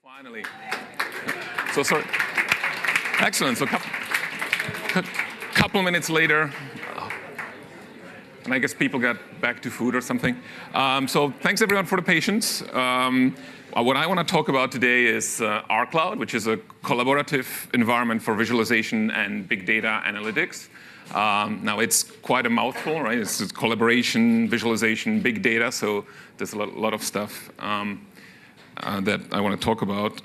Finally. So sorry. Excellent. So couple minutes later, and I guess people got back to food or something. So thanks everyone for the patience. What I want to talk about today is RCloud, which is a collaborative environment for visualization and big data analytics. Now it's quite a mouthful, right? It's collaboration, visualization, big data. So there's a lot of stuff that I want to talk about.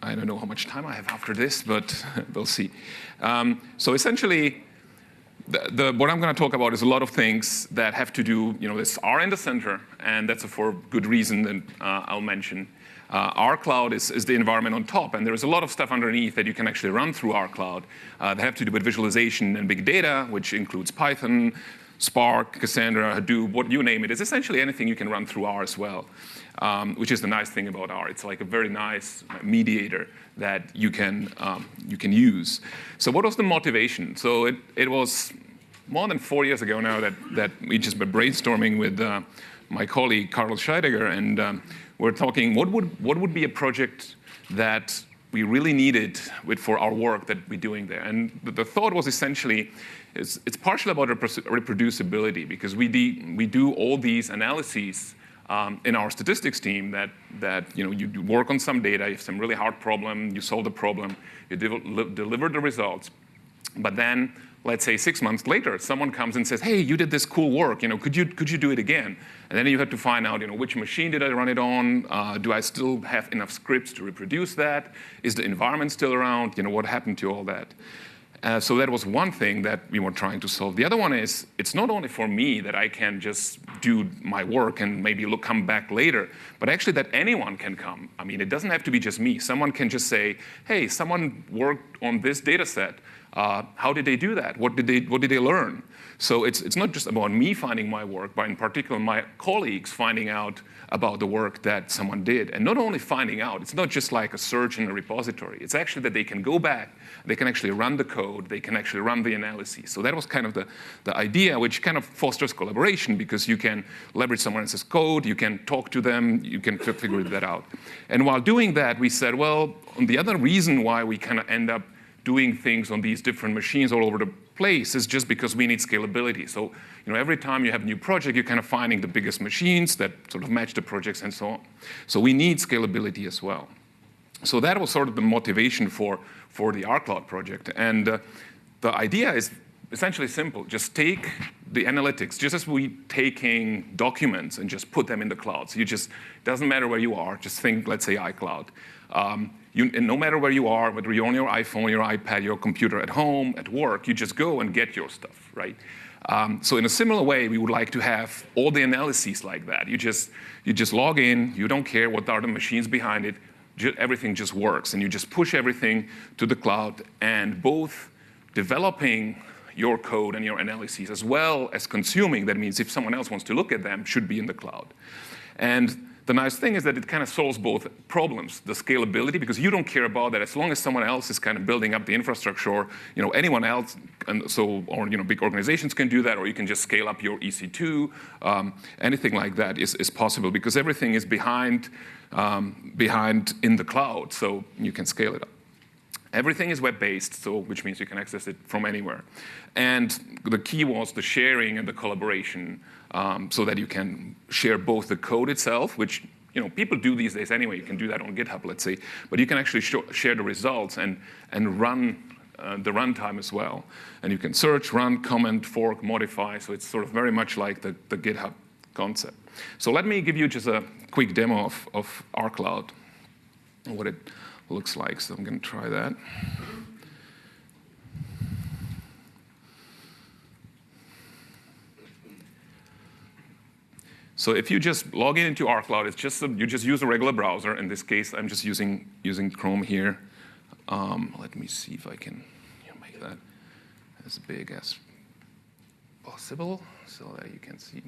I don't know how much time I have after this, but we'll see. So essentially, what I'm going to talk about is a lot of things that have to do, this R in the center, and that's for good reason that I'll mention. RCloud is the environment on top, and there's a lot of stuff underneath that you can actually run through RCloud that have to do with visualization and big data, which includes Python, Spark, Cassandra, Hadoop, what you name it. It's essentially anything you can run through R as well, which is the nice thing about R. It's like a very nice mediator that you can use. So what was the motivation? So it was more than 4 years ago now that we just were brainstorming with my colleague Carl Scheidegger, and we're talking what would be a project that we really needed for our work that we're doing there. And the thought was essentially, it's partially about reproducibility, because we do all these analyses in our statistics team that you work on some data, you have some really hard problem, you solve the problem, you deliver the results, but then let's say 6 months later, someone comes and says, "Hey, you did this cool work. Could you do it again?" And then you have to find out, which machine did I run it on? Do I still have enough scripts to reproduce that? Is the environment still around? What happened to all that? So that was one thing that we were trying to solve. The other one is, it's not only for me that I can just do my work and maybe come back later, but actually that anyone can come. I mean, it doesn't have to be just me. Someone can just say, "Hey, someone worked on this data set. How did they do that? What did they learn?" So it's not just about me finding my work, but in particular my colleagues finding out about the work that someone did. And not only finding out, it's not just like a search in a repository. It's actually that they can go back, they can actually run the code, they can actually run the analysis. So that was kind of the idea, which kind of fosters collaboration, because you can leverage someone else's code, you can talk to them, you can figure that out. And while doing that, we said, well, the other reason why we kind of end up doing things on these different machines all over the place is just because we need scalability. So, every time you have a new project, you're kind of finding the biggest machines that sort of match the projects and so on. So we need scalability as well. So that was sort of the motivation for the RCloud project. And the idea is essentially simple. Just take the analytics, just as we taking documents and just put them in the cloud. So doesn't matter where you are, just think, let's say iCloud. And no matter where you are, whether you're on your iPhone, your iPad, your computer, at home, at work, you just go and get your stuff, right? So in a similar way, we would like to have all the analyses like that. You just log in, you don't care what are the machines behind it, everything just works. And you just push everything to the cloud, and both developing your code and your analyses as well as consuming, that means if someone else wants to look at them, should be in the cloud. And the nice thing is that it kind of solves both problems, the scalability, because you don't care about that as long as someone else is kind of building up the infrastructure, or anyone else, or big organizations can do that, or you can just scale up your EC2. Anything like that is possible, because everything is behind in the cloud, so you can scale it up. Everything is web-based, which means you can access it from anywhere. And the key was the sharing and the collaboration, so that you can share both the code itself, which people do these days anyway. You can do that on GitHub, let's say. But you can actually share the results and run the runtime as well. And you can search, run, comment, fork, modify. So it's sort of very much like the GitHub concept. So let me give you just a quick demo of RCloud and what it looks like. So I'm going to try that. So if you just log into RCloud, you just use a regular browser. In this case, I'm just using Chrome here. Let me see if I can make that as big as possible so that you can see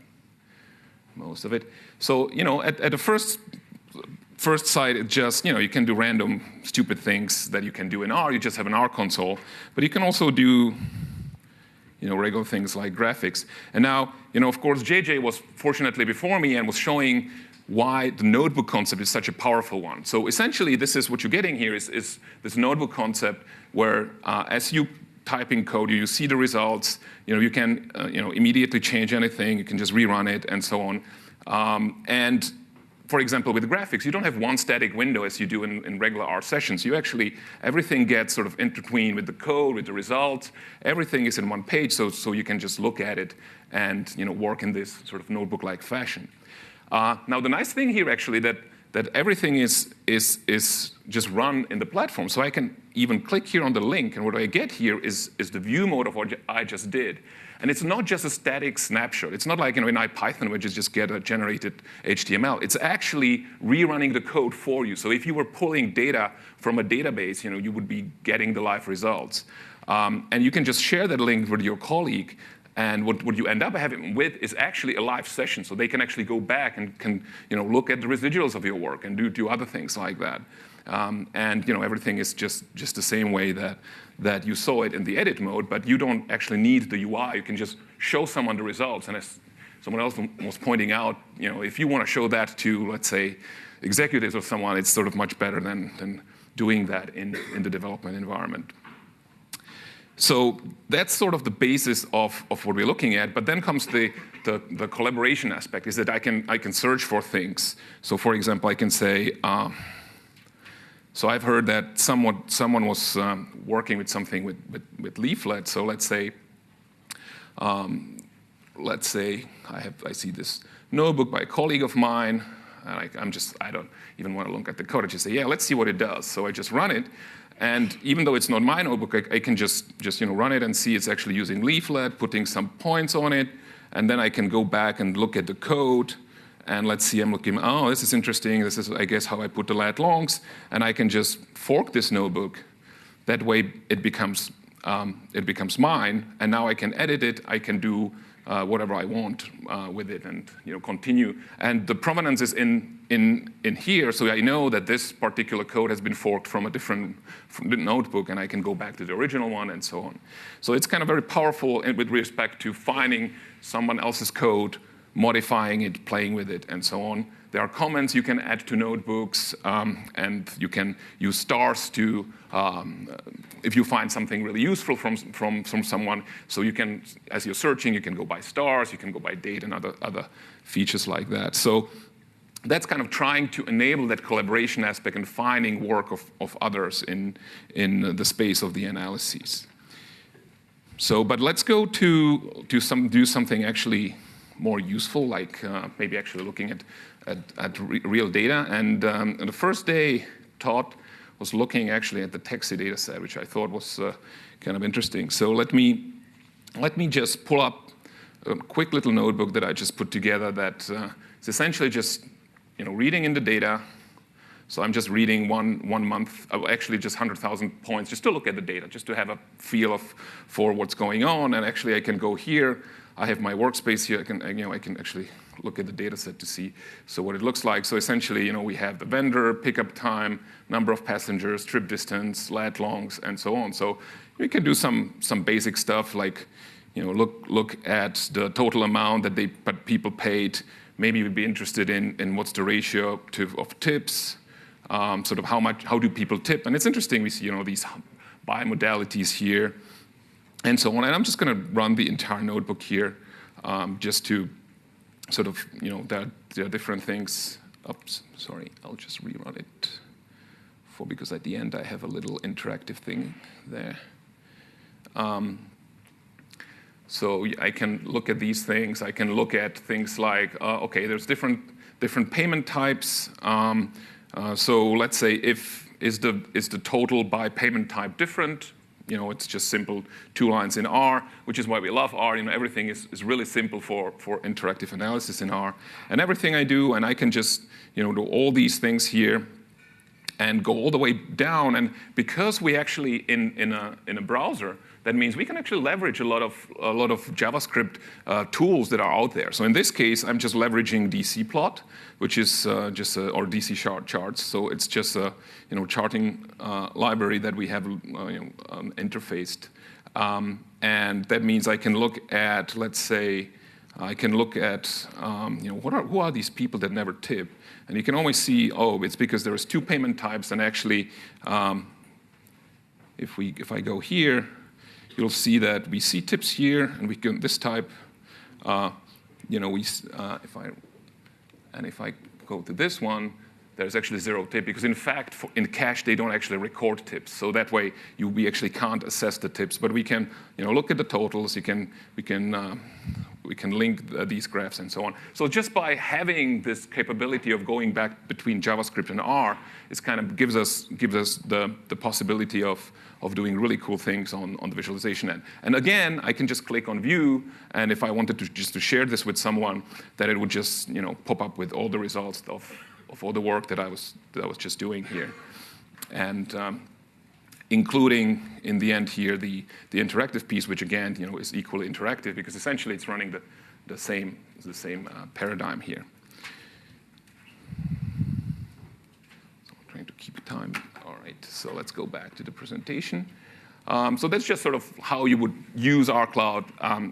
most of it. So at the first sight, it just you can do random stupid things that you can do in R. You just have an R console, but you can also do regular things like graphics. And now, of course, JJ was fortunately before me and was showing why the notebook concept is such a powerful one. So essentially, this is what you're getting here is this notebook concept where as you type in code, you see the results. You can immediately change anything. You can just rerun it and so on. And for example, with graphics, you don't have one static window as you do in regular R sessions. You actually, everything gets sort of intertwined with the code, with the results. Everything is in one page, so you can just look at it and work in this sort of notebook-like fashion. Now, the nice thing here actually that everything is just run in the platform. So I can even click here on the link, and what I get here is the view mode of what I just did. And it's not just a static snapshot. It's not like in IPython, which is just get a generated HTML. It's actually rerunning the code for you. So if you were pulling data from a database, you would be getting the live results. And you can just share that link with your colleague. And what you end up having with is actually a live session. So they can actually go back and can look at the residuals of your work and do other things like that. And everything is just the same way that you saw it in the edit mode, but you don't actually need the UI. You can just show someone the results. And as someone else was pointing out, if you want to show that to, let's say, executives or someone, it's sort of much better than doing that in the development environment. So that's sort of the basis of what we're looking at. But then comes the collaboration aspect, is that I can search for things. So for example, I can say, so I've heard that someone was working with something with Leaflet. So let's say I see this notebook by a colleague of mine, and I don't even want to look at the code. I just say, yeah, let's see what it does. So I just run it, and even though it's not my notebook, I can just run it and see it's actually using Leaflet, putting some points on it, and then I can go back and look at the code. And let's see, I'm looking, oh, this is interesting. This is, I guess, how I put the lat longs. And I can just fork this notebook. That way, it becomes mine. And now I can edit it. I can do whatever I want with it and continue. And the provenance is in here, so I know that this particular code has been forked from a different notebook, and I can go back to the original one and so on. So it's kind of very powerful with respect to finding someone else's code, modifying it, playing with it, and so on. There are comments you can add to notebooks, and you can use stars to, if you find something really useful from someone. So you can, as you're searching, you can go by stars, you can go by date, and other features like that. So that's kind of trying to enable that collaboration aspect and finding work of others in the space of the analyses. So, but let's go to do something actually more useful, like maybe actually looking at real data. And the first day, Todd was looking actually at the Taxi data set, which I thought was kind of interesting. So let me just pull up a quick little notebook that I just put together that is essentially just reading in the data. So I'm just reading one month, actually just 100,000 points, just to look at the data, just to have a feel for what's going on. And actually, I can go here. I have my workspace here. I can actually look at the data set to see what it looks like. So essentially, we have the vendor, pickup time, number of passengers, trip distance, lat longs, and so on. So we can do some basic stuff like look at the total amount that people paid. Maybe we'd be interested in what's the ratio of tips, sort of how do people tip. And it's interesting, we see these buy modalities here, and so on. And I'm just going to run the entire notebook here, just to sort of, there are different things. Oops, sorry, I'll just rerun it because at the end I have a little interactive thing there. So I can look at these things. I can look at things like, okay, there's different payment types. So let's say is the total by payment type different? It's just simple 2 lines in R, which is why we love R. Everything is really simple for interactive analysis in R. And everything I do, and I can just do all these things here and go all the way down. And because we actually in a browser, that means we can actually leverage a lot of JavaScript tools that are out there. So in this case, I'm just leveraging dcplot, which is or DC charts. So it's just a charting library that we have interfaced. And that means I can look at, let's say, I can look at, who are these people that never tip? And you can always see, oh, it's because there's 2 payment types. And actually, if I go here, you'll see that we see tips here, and we can this type. If I go to this one, there's actually 0 tip, because in fact, in cache, they don't actually record tips. So that way, we actually can't assess the tips. But we can, look at the totals. We can link these graphs and so on. So just by having this capability of going back between JavaScript and R, it kind of gives us the possibility of doing really cool things on the visualization end. And again, I can just click on View, and if I wanted to share this with someone, that it would just pop up with all the results of all the work that I was just doing here, and including in the end here the interactive piece, which again is equally interactive because essentially it's running the same paradigm here. So I'm trying to keep time. All right, so let's go back to the presentation. So that's just sort of how you would use RCloud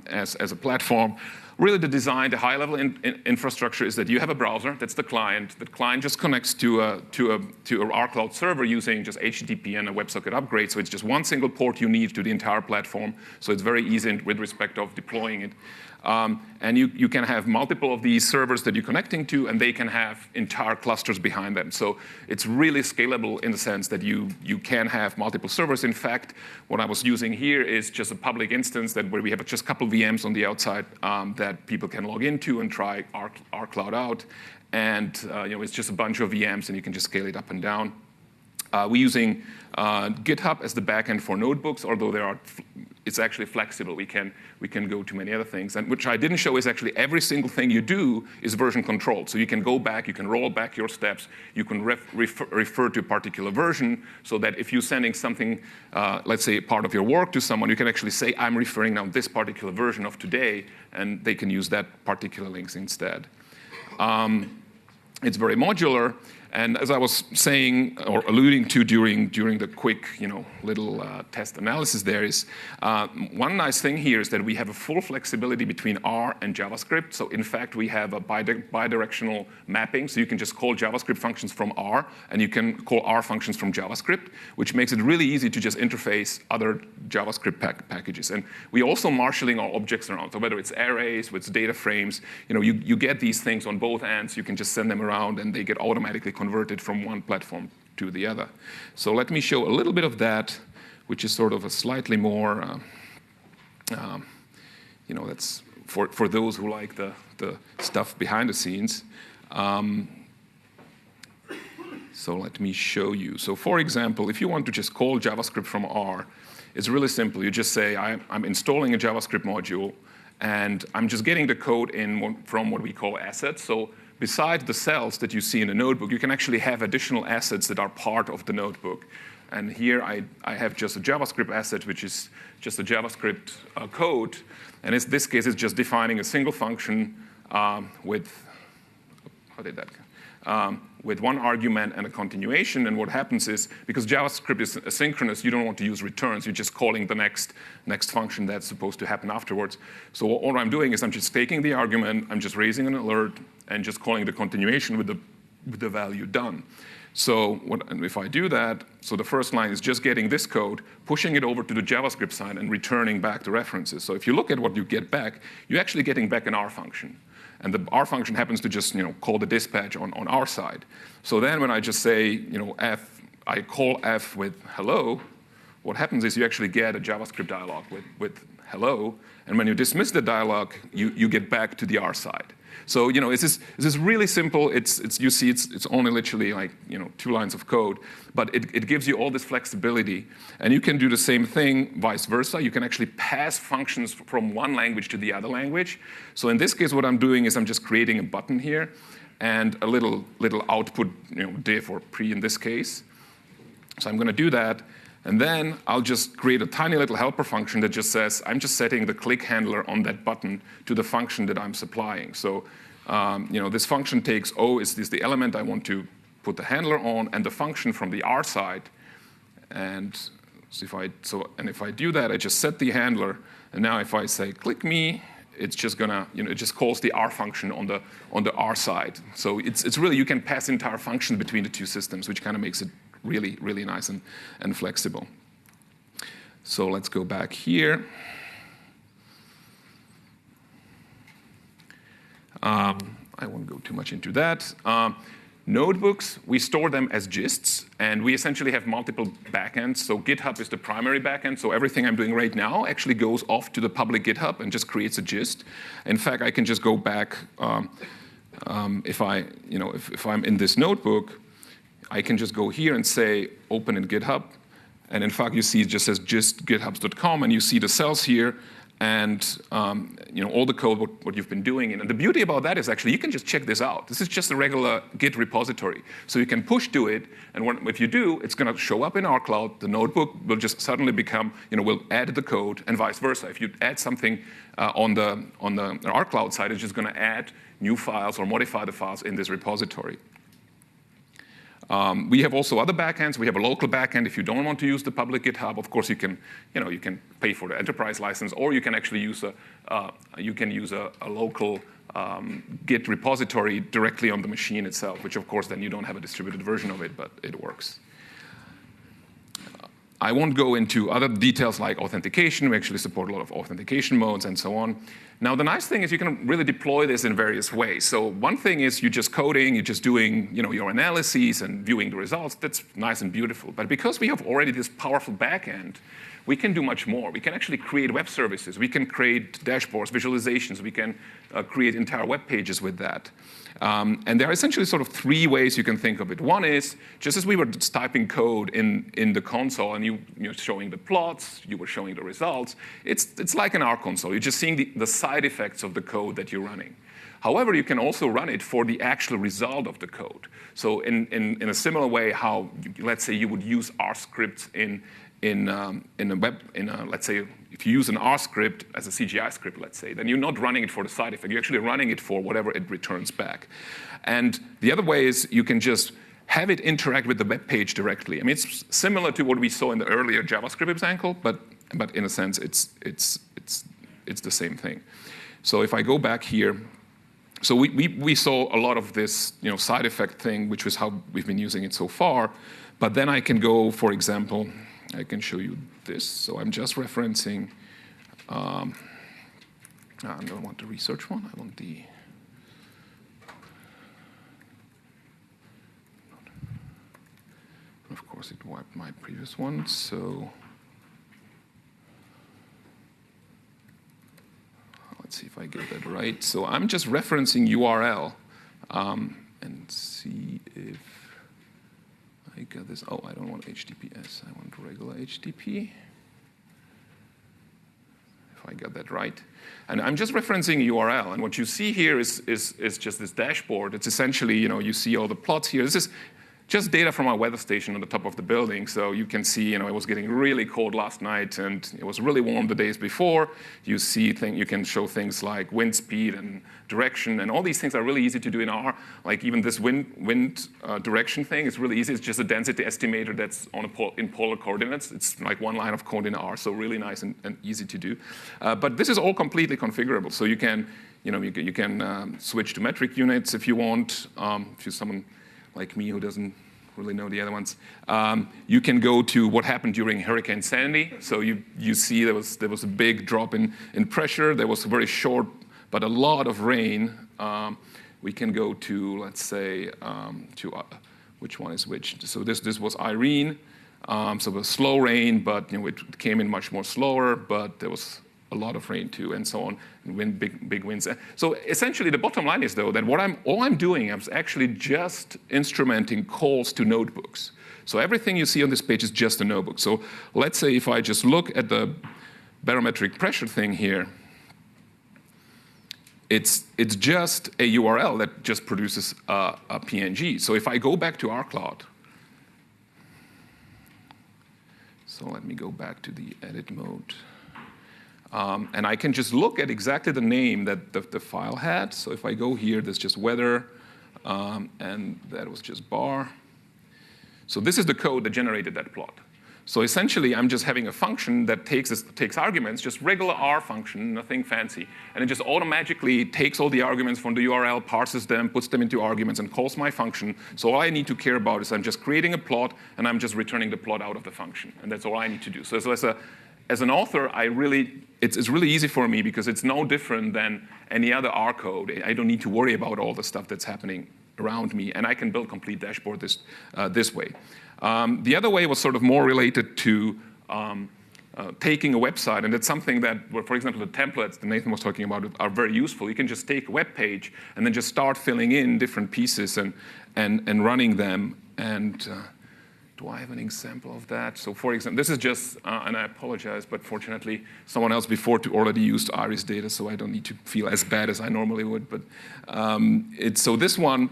as a platform. Really, the design, the high-level infrastructure is that you have a browser. That's the client. The client just connects to a RCloud server using just HTTP and a WebSocket upgrade. So it's just one single port you need to the entire platform. So it's very easy with respect of deploying it. And you can have multiple of these servers that you're connecting to, and they can have entire clusters behind them. So it's really scalable in the sense that you can have multiple servers. In fact, what I was using here is just a public instance where we have just a couple VMs on the outside that people can log into and try RCloud out. And it's just a bunch of VMs, and you can just scale it up and down. We're using GitHub as the backend for notebooks, although it's actually flexible. We can go to many other things. And which I didn't show is actually every single thing you do is version controlled. So you can go back, you can roll back your steps, you can refer to a particular version, so that if you're sending something, let's say part of your work to someone, you can actually say, I'm referring now this particular version of today, and they can use that particular links instead. It's very modular. And as I was saying or alluding to during the quick, little test analysis, there is one nice thing here is that we have a full flexibility between R and JavaScript. So in fact, we have a bidirectional mapping. So you can just call JavaScript functions from R, and you can call R functions from JavaScript, which makes it really easy to just interface other JavaScript packages. And we also marshalling our objects around. So whether it's arrays, with data frames, you get these things on both ends. You can just send them around, and they get automatically converted from one platform to the other. So let me show a little bit of that, which is sort of a slightly more, that's for those who like the stuff behind the scenes. So let me show you. So for example, if you want to just call JavaScript from R, it's really simple. You just say, I'm installing a JavaScript module, and I'm just getting the code from what we call assets. So besides the cells that you see in a notebook, you can actually have additional assets that are part of the notebook. And here I have just a JavaScript asset, which is just a JavaScript code. And in this case, it's just defining a single function with one argument and a continuation. And what happens is, because JavaScript is asynchronous, you don't want to use returns. You're just calling the next function that's supposed to happen afterwards. So all I'm doing is I'm just taking the argument, I'm just raising an alert, and just calling the continuation with the value done. So if I do that, so the first line is just getting this code, pushing it over to the JavaScript side, and returning back the references. So if you look at what you get back, you're actually getting back an R function. And the R function happens to just call the dispatch on our side. So then when I just say I call F with hello, what happens is you actually get a JavaScript dialog with hello. And when you dismiss the dialog, you get back to the R side. So it's really simple. You see it's only literally like 2 lines of code, but it gives you all this flexibility, and you can do the same thing vice versa. You can actually pass functions from one language to the other language. So in this case, what I'm doing is I'm just creating a button here and a little output div or pre in this case. So I'm going to do that. And then I'll just create a tiny little helper function that just says, I'm just setting the click handler on that button to the function that I'm supplying. So this function takes O is the element I want to put the handler on, and the function from the R side. And And if I do that, I just set the handler, and now if I say click me, it's just gonna, it just calls the R function on the R side. So it's really, you can pass entire function between the two systems, which kind of makes it really, really nice and flexible. So let's go back here. I won't go too much into that. Notebooks, we store them as gists, and we essentially have multiple backends. So GitHub is the primary backend, so everything I'm doing right now actually goes off to the public GitHub and just creates a gist. In fact, I can just go back, if I'm in this notebook, I can just go here and say open in GitHub, and in fact, you see it just says gist githubs.com, and you see the cells here, and all the code, what you've been doing. And the beauty about that is actually you can just check this out. This is just a regular Git repository. So you can push to it, and if you do, it's going to show up in RCloud. The notebook will just suddenly become, will add the code, and vice versa. If you add something on the RCloud side, it's just going to add new files or modify the files in this repository. We have also other backends. We have a local backend. If you don't want to use the public GitHub, of course you can pay for the enterprise license, or you can actually use a local Git repository directly on the machine itself, which of course then you don't have a distributed version of it, but it works. I won't go into other details like authentication. We actually support a lot of authentication modes and so on. Now, the nice thing is you can really deploy this in various ways. So one thing is you're just coding, you're just doing your analyses and viewing the results. That's nice and beautiful. But because we have already this powerful backend, we can do much more. We can actually create web services. We can create dashboards, visualizations. We can create entire web pages with that. And there are essentially sort of three ways you can think of it. One is, just as we were just typing code in the console and you're showing the plots, you were showing the results, it's like an R console. You're just seeing the side effects of the code that you're running. However, you can also run it for the actual result of the code. So in a similar way how, let's say, you would use R scripts let's say, if you use an R script as a CGI script, let's say, then you're not running it for the side effect. You're actually running it for whatever it returns back. And the other way is you can just have it interact with the web page directly. I mean, it's similar to what we saw in the earlier JavaScript example, but in a sense, it's the same thing. So if I go back here, so we saw a lot of this side effect thing, which was how we've been using it so far. But then I can go, for example, I can show you this. So I'm just referencing, I don't want the research one. I want the, of course, it wiped my previous one. So let's see if I get that right. So I'm just referencing URL and see if I got this. Oh, I don't want HTTPS. I want regular HTTP. If I got that right. And I'm just referencing URL. And what you see here is just this dashboard. It's essentially, you see all the plots here. This is just data from our weather station on the top of the building. So you can see, it was getting really cold last night, and it was really warm the days before. You can show things like wind speed and direction, and all these things are really easy to do in R. Like even this wind direction thing is really easy. It's just a density estimator that's in polar coordinates. It's like one line of code in R, so really nice and easy to do. But this is all completely configurable. So you can, you can switch to metric units if you want. If you're someone like me who doesn't really know the other ones. You can go to what happened during Hurricane Sandy. So you see there was a big drop in pressure. There was a very short, but a lot of rain. We can go to, let's say, which one is which? So this was Irene. So it was slow rain, but it came in much more slower, but there was a lot of rain too, and so on, and big winds. So essentially, the bottom line is though that all I'm doing is actually just instrumenting calls to notebooks. So everything you see on this page is just a notebook. So let's say if I just look at the barometric pressure thing here, it's just a URL that just produces a PNG. So if I go back to RCloud, so let me go back to the edit mode. And I can just look at exactly the name that the file had. So if I go here, there's just weather, and that was just bar. So this is the code that generated that plot. So essentially, I'm just having a function that takes arguments, just regular R function, nothing fancy. And it just automatically takes all the arguments from the URL, parses them, puts them into arguments, and calls my function. So all I need to care about is I'm just creating a plot, and I'm just returning the plot out of the function. And that's all I need to do. So as an author, it's really easy for me because it's no different than any other R code. I don't need to worry about all the stuff that's happening around me, and I can build complete dashboard this way. The other way was sort of more related to taking a website, and it's something that, for example, the templates that Nathan was talking about are very useful. You can just take a web page and then just start filling in different pieces and running them. And do I have an example of that? So for example, this is just, and I apologize, but fortunately, someone else before already used Iris data, so I don't need to feel as bad as I normally would. But so this one,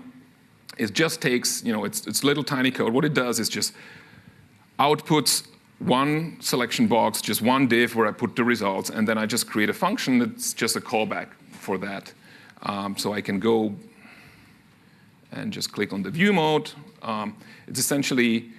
it just takes, it's little tiny code. What it does is just outputs one selection box, just one div where I put the results, and then I just create a function that's just a callback for that. So I can go and just click on the view mode. It's essentially,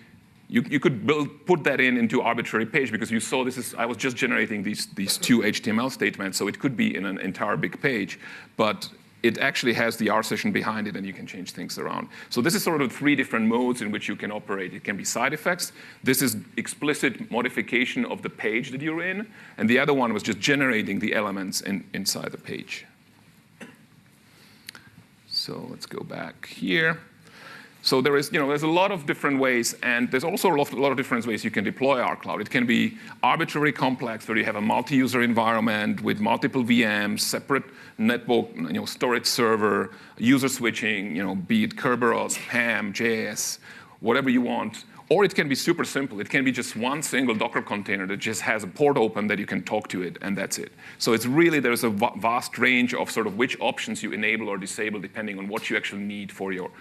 you could put that into arbitrary page because you saw I was just generating these two HTML statements, so it could be in an entire big page, but it actually has the R session behind it, and you can change things around. So this is sort of 3 different modes in which you can operate. It can be side effects. This is explicit modification of the page that you're in, and the other one was just generating the elements inside the page. So let's go back here. So there's a lot of different ways, and there's also a lot of different ways you can deploy RCloud. It can be arbitrarily complex, where you have a multi-user environment with multiple VMs, separate network, storage server, user switching, be it Kerberos, PAM, JS, whatever you want. Or it can be super simple. It can be just one single Docker container that just has a port open that you can talk to it, and that's it. So it's really, there's a vast range of sort of which options you enable or disable depending on what you actually need for your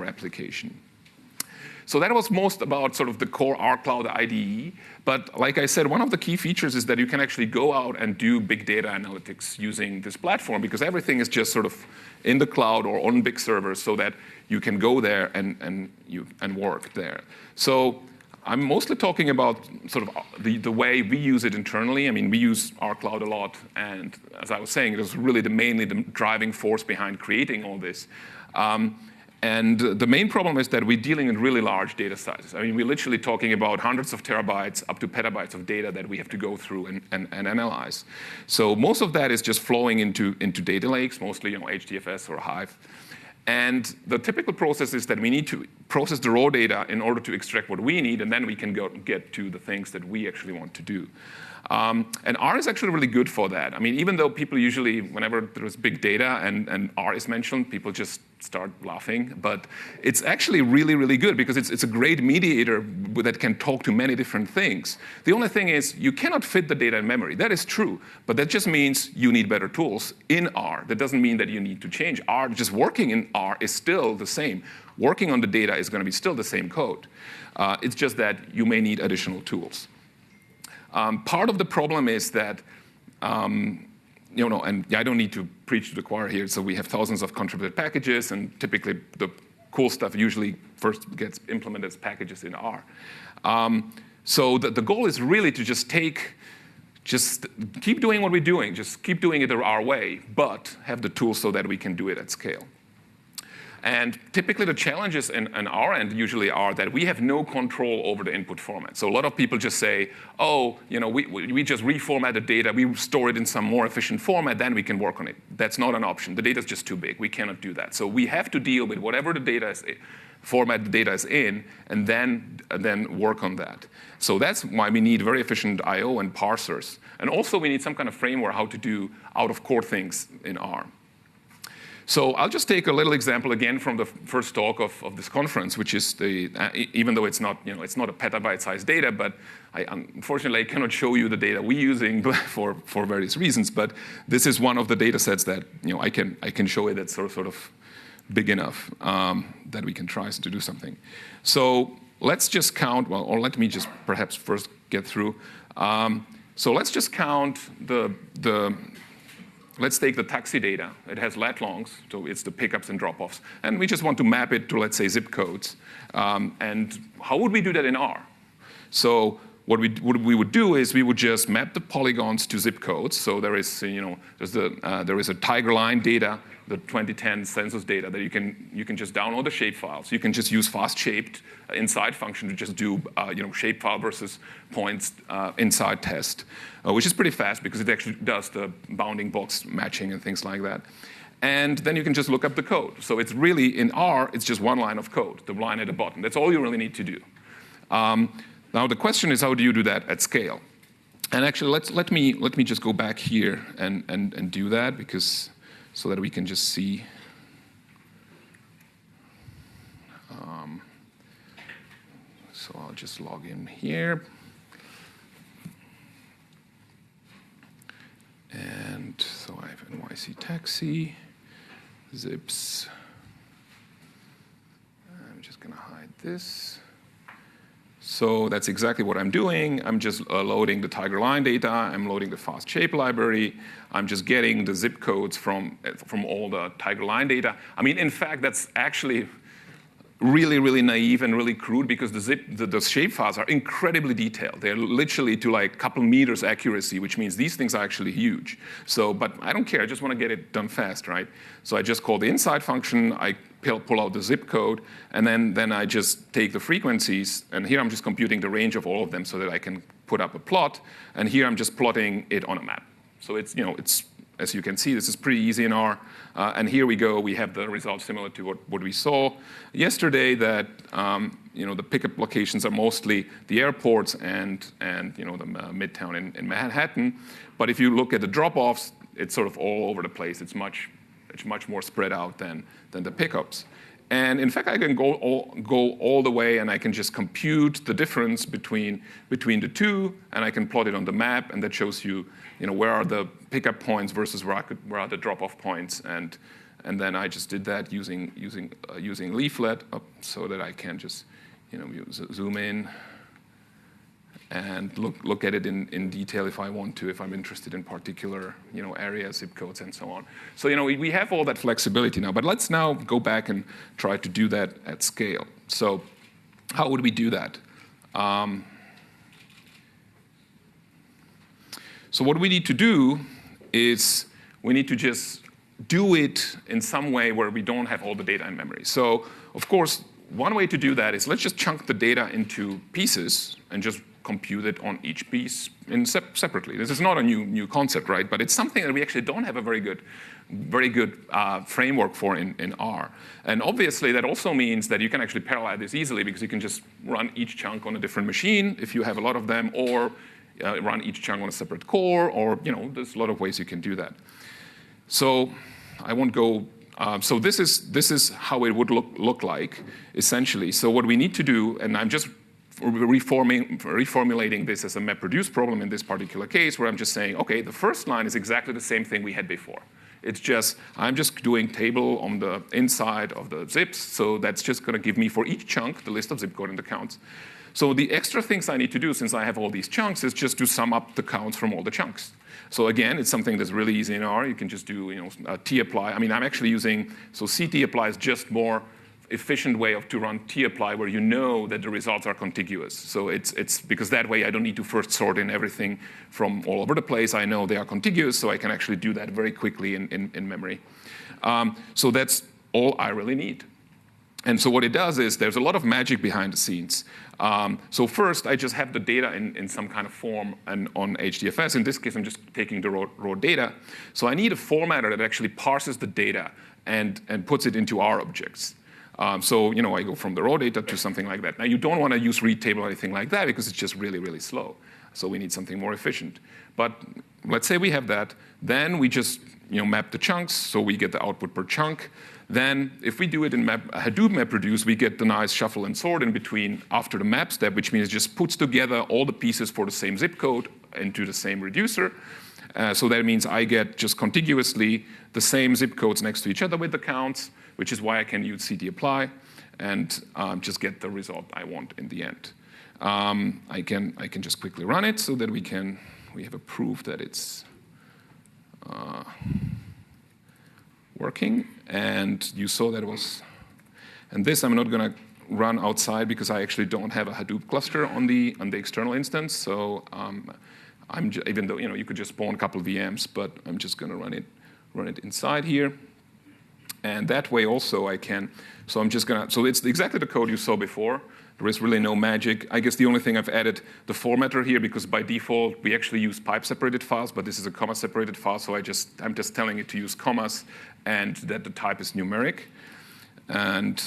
application. So that was most about sort of the core RCloud IDE. But like I said, one of the key features is that you can actually go out and do big data analytics using this platform, because everything is just sort of in the cloud or on big servers, so that you can go there and work there. So I'm mostly talking about sort of the way we use it internally. I mean, we use RCloud a lot, and as I was saying, it was really mainly the driving force behind creating all this. And the main problem is that we're dealing in really large data sizes. I mean, we're literally talking about hundreds of terabytes up to petabytes of data that we have to go through and analyze. So most of that is just flowing into data lakes, mostly HDFS or Hive. And the typical process is that we need to process the raw data in order to extract what we need, and then we can get to the things that we actually want to do. And R is actually really good for that. I mean, even though people usually, whenever there's big data and R is mentioned, people just start laughing. But it's actually really, really good because it's a great mediator that can talk to many different things. The only thing is you cannot fit the data in memory. That is true. But that just means you need better tools in R. That doesn't mean that you need to change. R, just working in R is still the same. Working on the data is going to be still the same code. It's just that you may need additional tools. Part of the problem is that, and I don't need to preach to the choir here, so we have thousands of contributed packages, and typically the cool stuff usually first gets implemented as packages in R. So the goal is really to just keep doing what we're doing, just keep doing it our way, but have the tools so that we can do it at scale. And typically the challenges in our end usually are that we have no control over the input format. So a lot of people just say, oh, we just reformat the data, we store it in some more efficient format, then we can work on it. That's not an option. The data is just too big. We cannot do that. So we have to deal with whatever the data is, format the data is in, and then work on that. So that's why we need very efficient I/O and parsers. And also we need some kind of framework how to do out-of-core things in R. So I'll just take a little example again from the first talk of this conference, which is even though it's not a petabyte-sized data, but unfortunately I cannot show you the data we're using for various reasons. But this is one of the data sets that I can show you that's sort of big enough that we can try to do something. So let's just count. Well, or let me just perhaps first get through. So let's just count Let's take the taxi data. It has lat longs, so it's the pickups and drop-offs. And we just want to map it to, let's say, zip codes. And how would we do that in R? So what we would do is we would just map the polygons to zip codes. So there is, there is a tiger line data, the 2010 census data that you can just download the shapefiles. You can just use fast shaped inside function to just do shapefile versus points inside test, which is pretty fast because it actually does the bounding box matching and things like that. And then you can just look up the code. So it's really, in R, it's just one line of code, the line at the bottom. That's all you really need to do. Now the question is, how do you do that at scale? And actually, let me just go back here and do that, because so that we can just see. So I'll just log in here. And so I have NYC taxi, zips. I'm just going to hide this. So that's exactly what I'm doing. I'm just loading the tiger line data. I'm loading the fast shape library. I'm just getting the zip codes from all the tiger line data. I mean, in fact, that's actually really, really naive and really crude, because the shape files are incredibly detailed. They're literally to like a couple meters accuracy, which means these things are actually huge. So, but I don't care. I just want to get it done fast, right? So I just call the inside function. I pull out the zip code, and then I just take the frequencies. And here I'm just computing the range of all of them so that I can put up a plot. And here I'm just plotting it on a map. So it's, as you can see, this is pretty easy in R. And here we go. We have the results similar to what we saw yesterday, that the pickup locations are mostly the airports and the Midtown in Manhattan. But if you look at the drop-offs, it's sort of all over the place. It's much more spread out than the pickups. And in fact, I can go all the way, and I can just compute the difference between the two, and I can plot it on the map, and that shows you, where are the pickup points versus where are the drop-off points, and then I just did that using Leaflet, so that I can just zoom in and look at it in detail if I want to, if I'm interested in particular areas, zip codes, and so on. So we have all that flexibility now, but let's now go back and try to do that at scale. So how would we do that? So what we need to do is we need to just do it in some way where we don't have all the data in memory. So of course, one way to do that is let's just chunk the data into pieces and just compute it on each piece separately. This is not a new concept, right? But it's something that we actually don't have a very good framework for in R. And obviously, that also means that you can actually parallelize this easily, because you can just run each chunk on a different machine if you have a lot of them, or run each chunk on a separate core, or there's a lot of ways you can do that. So I won't go. So this is how it would look like essentially. So what we need to do, and I'm just reformulating this as a MapReduce problem in this particular case, where I'm just saying, okay, the first line is exactly the same thing we had before. It's just, I'm just doing table on the inside of the zips, so that's just going to give me for each chunk the list of zip code and the counts. So the extra things I need to do, since I have all these chunks, is just to sum up the counts from all the chunks. So again, it's something that's really easy in R. You can just do tapply. I mean, I'm actually using, so ctapply is just more efficient way to run tapply, where you know that the results are contiguous. So it's because that way I don't need to first sort in everything from all over the place. I know they are contiguous, so I can actually do that very quickly in memory. So that's all I really need. And so what it does is there's a lot of magic behind the scenes. So first, I just have the data in some kind of form and on HDFS. In this case, I'm just taking the raw data. So I need a formatter that actually parses the data and puts it into R objects. So I go from the raw data to something like that. Now, you don't want to use read table or anything like that, because it's just really, really slow. So we need something more efficient. But let's say we have that. Then we just map the chunks, so we get the output per chunk. Then if we do it in Hadoop MapReduce, we get the nice shuffle and sort in between after the map step, which means it just puts together all the pieces for the same zip code into the same reducer. So that means I get just contiguously the same zip codes next to each other with the counts, which is why I can use ctapply and just get the result I want in the end. I can just quickly run it so that we have a proof that it's working. And you saw that it was, and this I'm not going to run outside because I actually don't have a Hadoop cluster on the external instance. So even though you could just spawn a couple of VMs, but I'm just going to run it inside here. And that way also I can. So I'm just going to. So it's exactly the code you saw before. There is really no magic. I guess the only thing I've added the formatter here, because by default we actually use pipe-separated files, but this is a comma-separated file, so I'm just telling it to use commas and that the type is numeric. And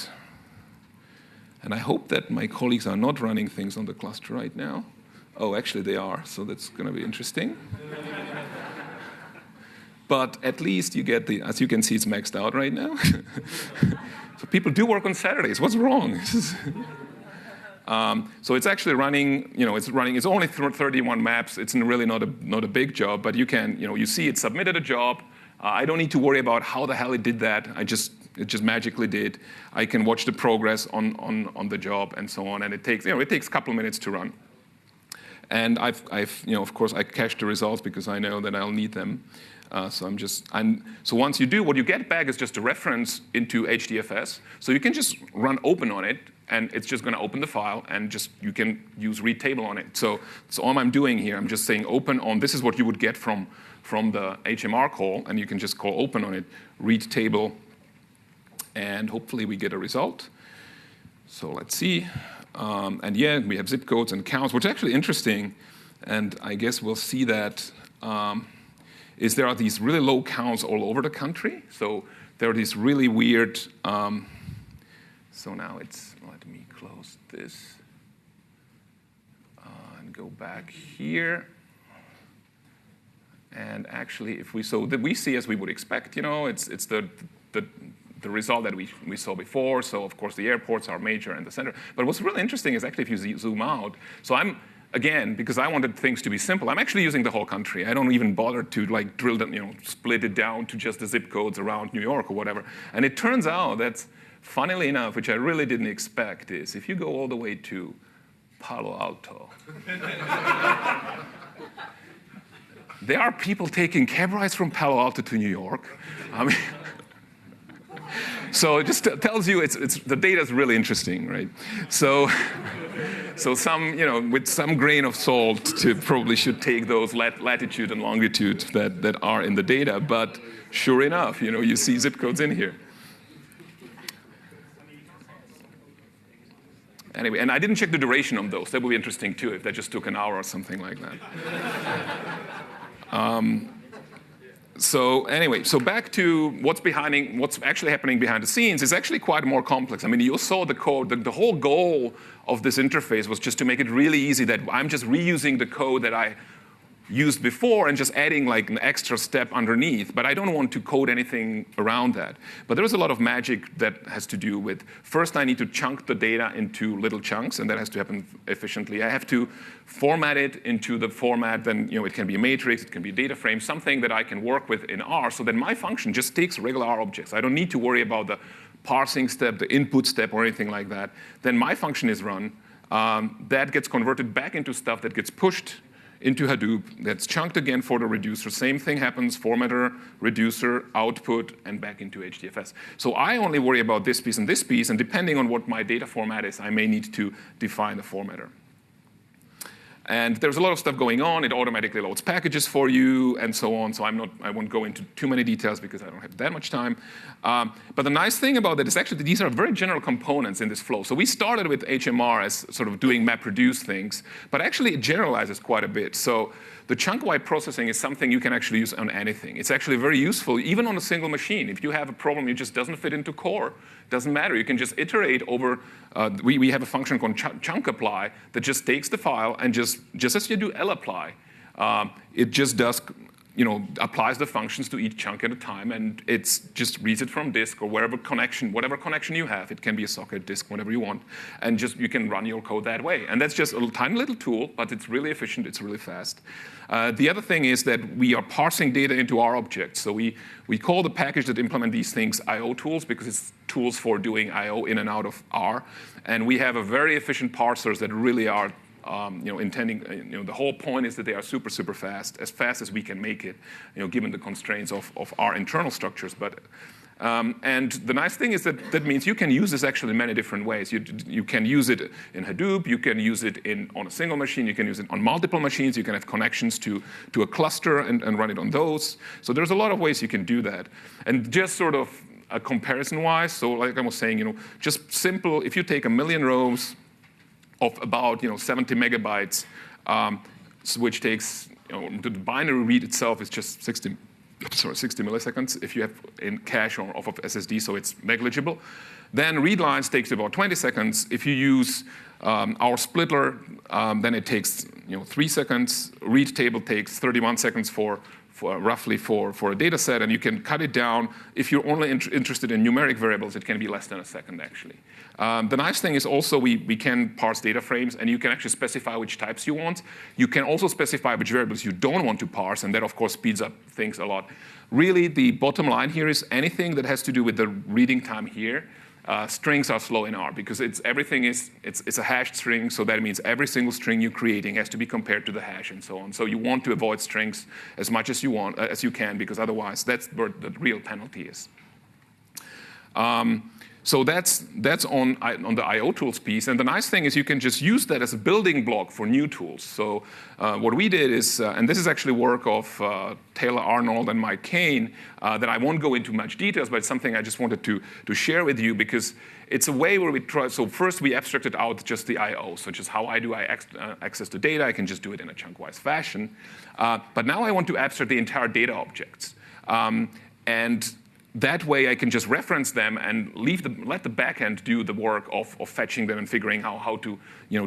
I hope that my colleagues are not running things on the cluster right now. Oh, actually they are, so that's going to be interesting. But at least you get as you can see, it's maxed out right now. So people do work on Saturdays. What's wrong? So it's actually running, it's only 31 maps. It's really not a big job, but you see it submitted a job. I don't need to worry about how the hell it did that. It just magically did. I can watch the progress on the job and so on, and it takes a couple of minutes to run. And of course, I cache the results because I know that I'll need them. So once you do, what you get back is just a reference into HDFS. So you can just run open on it, and it's just going to open the file, and you can use read table on it. So all I'm doing here, I'm just saying open on. This is what you would get from the HMR call, and you can just call open on it, read table, and hopefully we get a result. So let's see. And yeah, we have zip codes and counts, which is actually interesting, and I guess we'll see that. Is there are these really low counts all over the country. So there are these really weird. So now let me close this and go back here. And actually, we see as we would expect, it's the result that we saw before. So of course the airports are major in the center. But what's really interesting is actually if you zoom out. So again, because I wanted things to be simple, I'm actually using the whole country. I don't even bother to drill them, split it down to just the zip codes around New York or whatever. And it turns out that, funnily enough, which I really didn't expect, is if you go all the way to Palo Alto, there are people taking cab rides from Palo Alto to New York. I mean, so it just tells you the data is really interesting, right? So some, with some grain of salt, probably should take those latitude and longitude that are in the data. But sure enough, you see zip codes in here. Anyway, and I didn't check the duration of those. That would be interesting too, if that just took an hour or something like that. So anyway, so back to what's actually happening behind the scenes is actually quite more complex. I mean, you saw the code. The whole goal of this interface was just to make it really easy that I'm just reusing the code that I used before and just adding an extra step underneath. But I don't want to code anything around that. But there's a lot of magic that has to do with, first I need to chunk the data into little chunks, and that has to happen efficiently. I have to format it into the format, then it can be a matrix, it can be a data frame, something that I can work with in R, so that my function just takes regular R objects. I don't need to worry about the parsing step, the input step, or anything like that. Then my function is run. That gets converted back into stuff that gets pushed into Hadoop, that's chunked again for the reducer. Same thing happens, formatter, reducer, output, and back into HDFS. So I only worry about this piece, and depending on what my data format is, I may need to define the formatter. And there's a lot of stuff going on. It automatically loads packages for you and so on. So I won't go into too many details because I don't have that much time. But the nice thing about that is actually that these are very general components in this flow. So we started with HMR as sort of doing MapReduce things, but actually it generalizes quite a bit. So the chunk-wide processing is something you can actually use on anything. It's actually very useful, even on a single machine. If you have a problem, it just doesn't fit into core, doesn't matter. You can just iterate over, we have a function called chunk apply that just takes the file and just as you do lapply, it just does, applies the functions to each chunk at a time, and it's just reads it from disk or whatever connection you have. It can be a socket, disk, whatever you want, and you can run your code that way. And that's just a tiny little tool, but it's really efficient, it's really fast. The other thing is that we are parsing data into our objects. So we call the package that implement these things I/O tools because it's tools for doing I/O in and out of R. And we have a very efficient parsers that really are the whole point is that they are super, super fast as we can make it, given the constraints of our internal structures. But And the nice thing is that that means you can use this actually in many different ways. You can use it in Hadoop. You can use it on a single machine. You can use it on multiple machines. You can have connections to a cluster and run it on those. So there's a lot of ways you can do that. And just sort of comparison-wise, so like I was saying, just simple, if you take 1 million rows of about 70 megabytes, which takes, the binary read itself is just 60 milliseconds if you have in cache or off of SSD, so it's negligible. Then read lines takes about 20 seconds. If you use our splitter, then it takes 3 seconds. Read table takes 31 seconds roughly for a data set, and you can cut it down. If you're only interested in numeric variables, it can be less than a second, actually. The nice thing is also we can parse data frames, and you can actually specify which types you want. You can also specify which variables you don't want to parse, and that, of course, speeds up things a lot. Really, the bottom line here is anything that has to do with the reading time here. Strings are slow in R because everything is a hashed string, so that means every single string you're creating has to be compared to the hash and so on. So you want to avoid strings as much as you can, because otherwise that's where the real penalty is. So that's on the I/O tools piece. And the nice thing is you can just use that as a building block for new tools. So what we did is, and this is actually work of Taylor Arnold and Mike Kane, that I won't go into much details, but it's something I just wanted to share with you because it's a way where we try. So first we abstracted out just the I/O, so just how I access the data. I can just do it in a chunk-wise fashion. But now I want to abstract the entire data objects. And that way, I can just reference them and let the backend do the work of fetching them and figuring out how to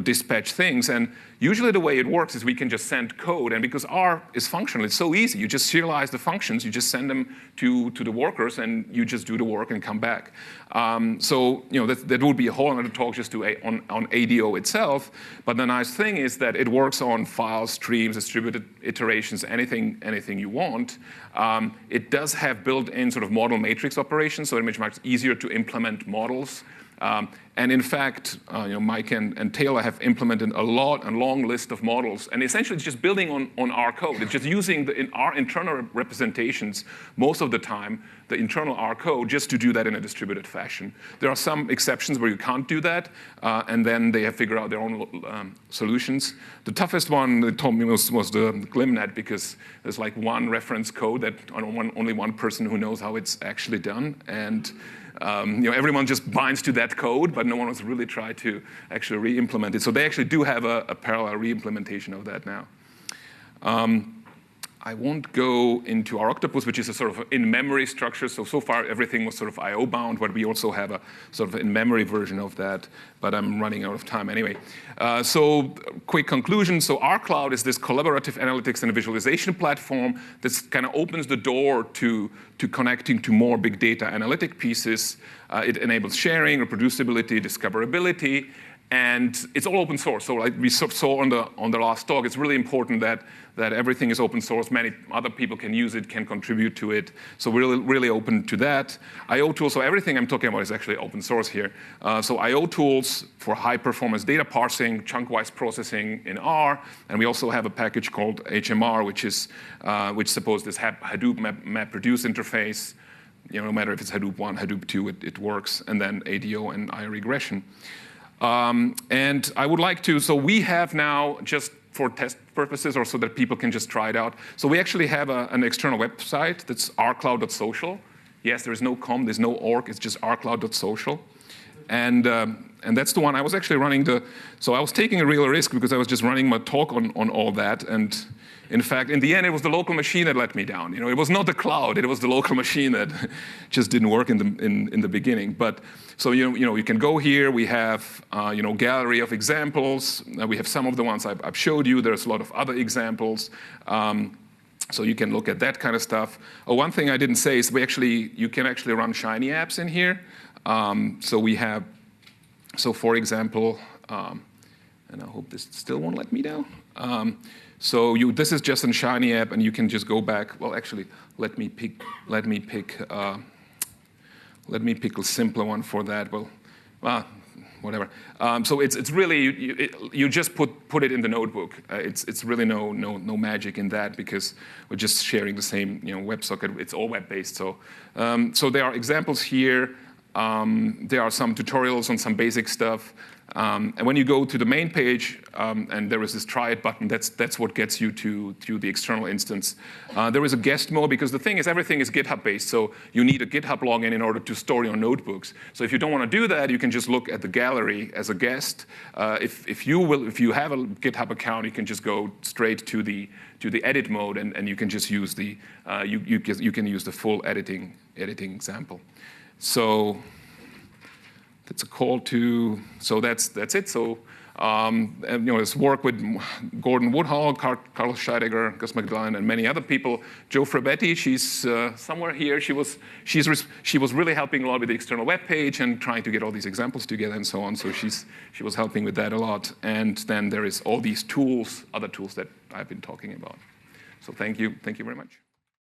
dispatch things. And usually the way it works is we can just send code. And because R is functional, it's so easy. You just serialize the functions. You just send them to the workers, and you just do the work and come back. So that would be a whole other talk just on ADO itself. But the nice thing is that it works on files, streams, distributed iterations, anything you want. It does have built-in sort of model matrix operations, so it makes it easier to implement models. And in fact, Mike and Taylor have implemented a long list of models. And essentially, it's just building on our code. It's just using our internal representations most of the time, the internal R code, just to do that in a distributed fashion. There are some exceptions where you can't do that, and then they have figured out their own solutions. The toughest one, they told me, was the Glimnet, because there's like one reference code that only one person who knows how it's actually done. And everyone just binds to that code, but no one has really tried to actually re-implement it. So they actually do have a parallel re-implementation of that now. I won't go into our Octopus, which is a sort of in-memory structure. So far, everything was sort of I/O bound, but we also have a sort of in-memory version of that. But I'm running out of time anyway. So quick conclusion. So RCloud is this collaborative analytics and visualization platform that kind of opens the door to connecting to more big data analytic pieces. It enables sharing, reproducibility, discoverability. And it's all open source. So like we saw on the last talk, it's really important that everything is open source. Many other people can use it, can contribute to it. So we're really open to that. I/O tools, so everything I'm talking about is actually open source here. So I/O tools for high-performance data parsing, chunk-wise processing in R. And we also have a package called HMR, which supports this Hadoop MapReduce interface. No matter if it's Hadoop 1, Hadoop 2, it works. And then ADO and I regression. And I would like to, so we have now, just for test purposes or so that people can just try it out. So we actually have an external website that's rcloud.social. Yes, there's no com, there's no org, it's just rcloud.social. And that's the one I was actually running so I was taking a real risk because I was just running my talk on all that. And in fact, in the end, it was the local machine that let me down. It was not the cloud, it was the local machine that just didn't work in the beginning. But so you can go here. We have gallery of examples. We have some of the ones I've showed you. There's a lot of other examples. So you can look at that kind of stuff. One thing I didn't say is you can actually run Shiny apps in here. So for example, and I hope this still won't let me down. This is just a Shiny app, and you can just go back. Well, actually, let me pick a simpler one for that. Well, whatever. So it's really, you just put it in the notebook. It's really no magic in that, because we're just sharing the same WebSocket. It's all web-based. So there are examples here. There are some tutorials on some basic stuff. And when you go to the main page, and there is this try it button, that's what gets you to the external instance. There is a guest mode, because the thing is, everything is GitHub based, so you need a GitHub login in order to store your notebooks. So if you don't want to do that, you can just look at the gallery as a guest. If you have a GitHub account, you can just go straight to the edit mode, and you can just use the you can use the full editing example. So that's a call to. So that's it. So this work with Gordon Woodhull, Carl Scheidegger, Gus McDonald, and many other people. Joe Frabetti, she's somewhere here. She was really helping a lot with the external web page and trying to get all these examples together and so on. So she was helping with that a lot. And then there is all these tools, other tools that I've been talking about. So thank you very much.